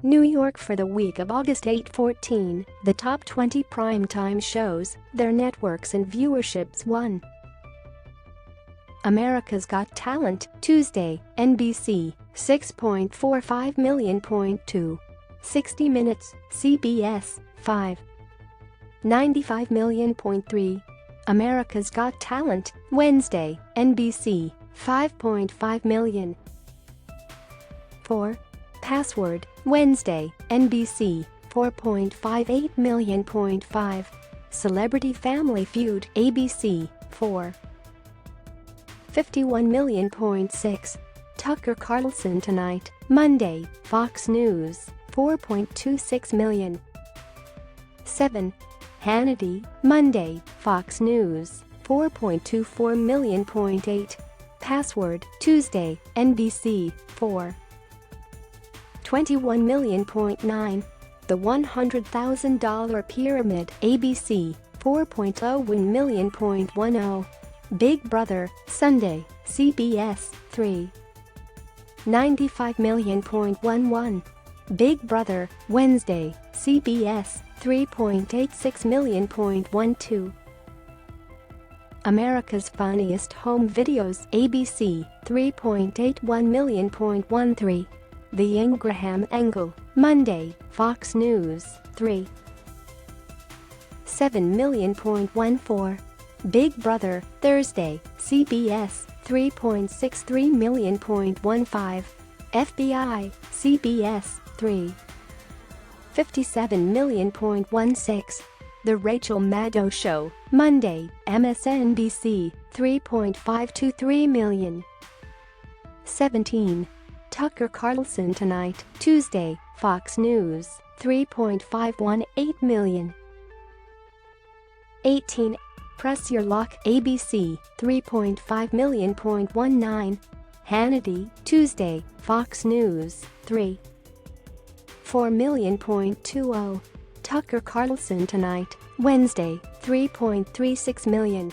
New York for the week of August 8-14, the top 20 primetime shows, their networks and viewerships. 1. America's Got Talent, Tuesday, NBC, 6.45 million. 2. 60 Minutes, CBS, 5. 95 million. 3. America's Got Talent, Wednesday, NBC, 5.5 million. 4. Password, Wednesday, NBC, 4.58 million. 5. Celebrity Family Feud, ABC, 4. 51 million. 6. Tucker Carlson Tonight, Monday, Fox News, 4.26 million. 7. Hannity, Monday, Fox News, 4.24 million. 8. Password, Tuesday, NBC, 4. 21 million. 9. The $100,000 Pyramid, ABC, 4.01 million. 10. Big Brother, Sunday, CBS, 3. 95 million. 11. Big Brother, Wednesday, CBS, 3.86 million. 12. America's Funniest Home Videos, ABC, 3.81 million. 13. The Ingraham Angle, Monday, Fox News, 3. 7 million. 14. Big Brother, Thursday, CBS, 3.63 million. 15. FBI, CBS, 3. 57 million. 16. The Rachel Maddow Show, Monday, MSNBC, 3.523 million. 17. Tucker Carlson Tonight, Tuesday, Fox News, 3.518 million. 18. Press Your Luck, ABC, 3.5 million. 19. Hannity, Tuesday, Fox News, 3. 4 million. 20. Tucker Carlson Tonight, Wednesday, 3.36 million.